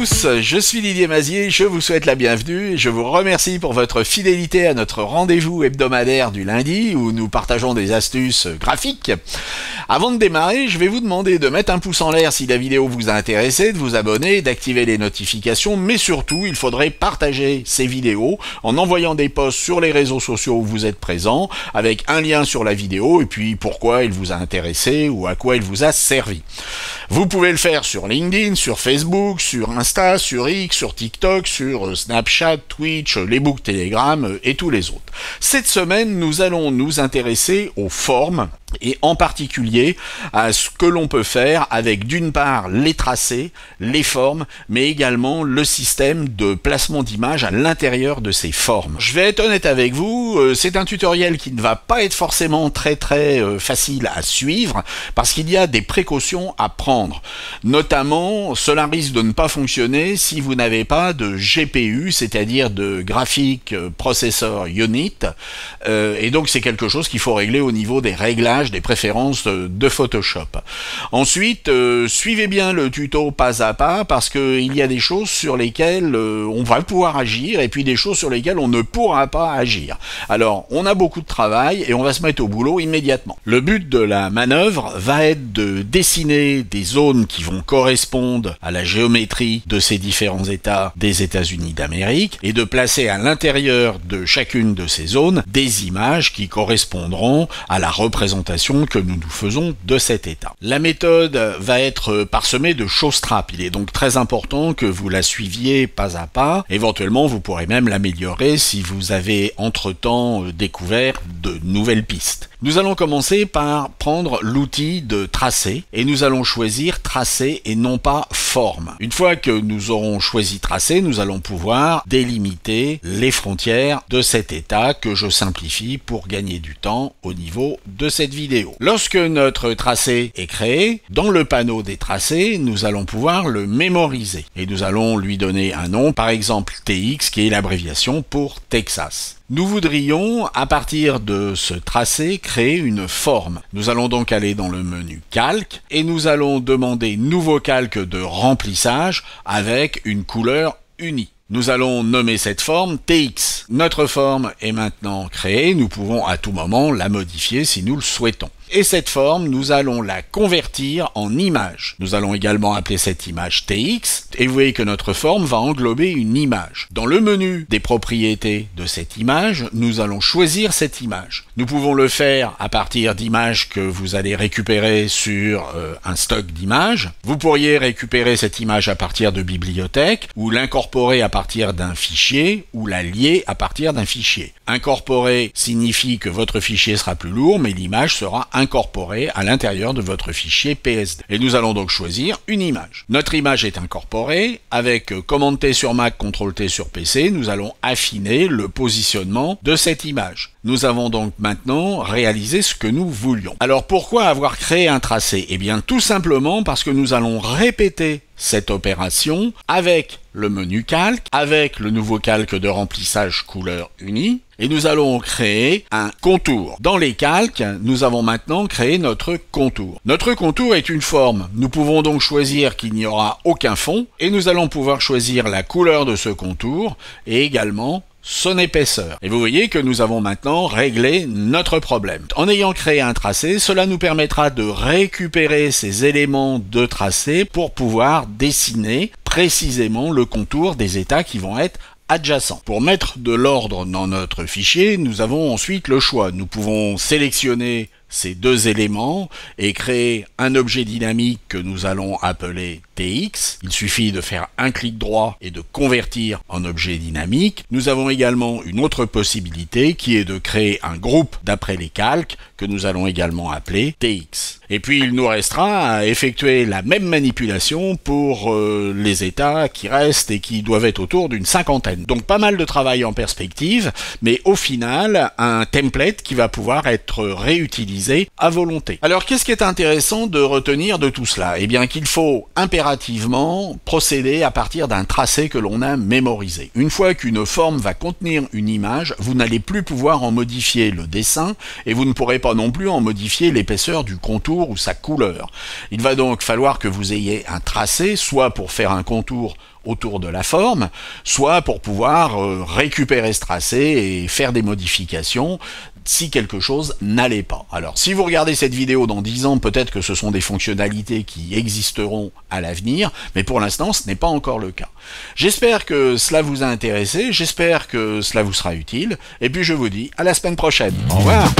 tous, je suis Didier Mazier, je vous souhaite la bienvenue et je vous remercie pour votre fidélité à notre rendez-vous hebdomadaire du lundi où nous partageons des astuces graphiques. Avant de démarrer, je vais vous demander de mettre un pouce en l'air si la vidéo vous a intéressé, de vous abonner, d'activer les notifications, mais surtout, il faudrait partager ces vidéos en envoyant des posts sur les réseaux sociaux où vous êtes présents, avec un lien sur la vidéo et puis pourquoi il vous a intéressé ou à quoi il vous a servi. Vous pouvez le faire sur LinkedIn, sur Facebook, sur Insta, sur X, sur TikTok, sur Snapchat, Twitch, les books Telegram et tous les autres. Cette semaine, nous allons nous intéresser aux formes et en particulier à ce que l'on peut faire avec d'une part les tracés, les formes, mais également le système de placement d'images à l'intérieur de ces formes. Je vais être honnête avec vous, c'est un tutoriel qui ne va pas être forcément très facile à suivre parce qu'il y a des précautions à prendre. Notamment, cela risque de ne pas fonctionner si vous n'avez pas de GPU, c'est-à-dire de Graphic Processor Unit, et donc c'est quelque chose qu'il faut régler au niveau des réglages, des préférences de Photoshop. Ensuite, suivez bien le tuto pas à pas parce qu'il y a des choses sur lesquelles on va pouvoir agir et puis des choses sur lesquelles on ne pourra pas agir. Alors, on a beaucoup de travail et on va se mettre au boulot immédiatement. Le but de la manœuvre va être de dessiner des zones qui vont correspondre à la géométrie de ces différents États des États-Unis d'Amérique et de placer à l'intérieur de chacune de ces zones des images qui correspondront à la représentation que nous nous faisons de cet état. La méthode va être parsemée de show-strap. Il est donc très important que vous la suiviez pas à pas. Éventuellement, vous pourrez même l'améliorer si vous avez entre-temps découvert de nouvelles pistes. Nous allons commencer par prendre l'outil de tracé et nous allons choisir tracé et non pas forme. Une fois que nous aurons choisi tracé, nous allons pouvoir délimiter les frontières de cet état que je simplifie pour gagner du temps au niveau de cette vidéo. Lorsque notre tracé est créé, dans le panneau des tracés, nous allons pouvoir le mémoriser et nous allons lui donner un nom, par exemple TX qui est l'abréviation pour Texas. Nous voudrions, à partir de ce tracé, créer une forme. Nous allons donc aller dans le menu Calque et nous allons demander Nouveau calque de remplissage avec une couleur unie. Nous allons nommer cette forme TX. Notre forme est maintenant créée, nous pouvons à tout moment la modifier si nous le souhaitons. Et cette forme, nous allons la convertir en image. Nous allons également appeler cette image TX, et vous voyez que notre forme va englober une image. Dans le menu des propriétés de cette image, nous allons choisir cette image. Nous pouvons le faire à partir d'images que vous allez récupérer sur un stock d'images. Vous pourriez récupérer cette image à partir de bibliothèques, ou l'incorporer à partir d'un fichier, ou la lier à partir d'un fichier. Incorporer signifie que votre fichier sera plus lourd, mais l'image sera incorporée à l'intérieur de votre fichier PSD. Et nous allons donc choisir une image. Notre image est incorporée, avec Commande T sur Mac, Ctrl T sur PC, nous allons affiner le positionnement de cette image. Nous avons donc maintenant réalisé ce que nous voulions. Alors pourquoi avoir créé un tracé? Eh bien tout simplement parce que nous allons répéter cette opération avec le menu calque, avec le nouveau calque de remplissage couleur unie, et nous allons créer un contour. Dans les calques, nous avons maintenant créé notre contour. Notre contour est une forme. Nous pouvons donc choisir qu'il n'y aura aucun fond, et nous allons pouvoir choisir la couleur de ce contour, et également son épaisseur. Et vous voyez que nous avons maintenant réglé notre problème. En ayant créé un tracé, cela nous permettra de récupérer ces éléments de tracé pour pouvoir dessiner précisément le contour des états qui vont être adjacents. Pour mettre de l'ordre dans notre fichier, nous avons ensuite le choix. Nous pouvons sélectionner ces deux éléments et créer un objet dynamique que nous allons appeler TX. Il suffit de faire un clic droit et de convertir en objet dynamique. Nous avons également une autre possibilité qui est de créer un groupe d'après les calques que nous allons également appeler TX. Et puis il nous restera à effectuer la même manipulation pour les états qui restent et qui doivent être autour d'une cinquantaine. Donc pas mal de travail en perspective, mais au final un template qui va pouvoir être réutilisé à volonté. Alors qu'est-ce qui est intéressant de retenir de tout cela? Eh bien qu'il faut impérativement procéder à partir d'un tracé que l'on a mémorisé. Une fois qu'une forme va contenir une image, vous n'allez plus pouvoir en modifier le dessin et vous ne pourrez pas non plus en modifier l'épaisseur du contour ou sa couleur. Il va donc falloir que vous ayez un tracé, soit pour faire un contour autour de la forme, soit pour pouvoir récupérer ce tracé et faire des modifications si quelque chose n'allait pas. Alors, si vous regardez cette vidéo dans 10 ans, peut-être que ce sont des fonctionnalités qui existeront à l'avenir, mais pour l'instant, ce n'est pas encore le cas. J'espère que cela vous a intéressé, j'espère que cela vous sera utile, et puis je vous dis à la semaine prochaine. Au revoir.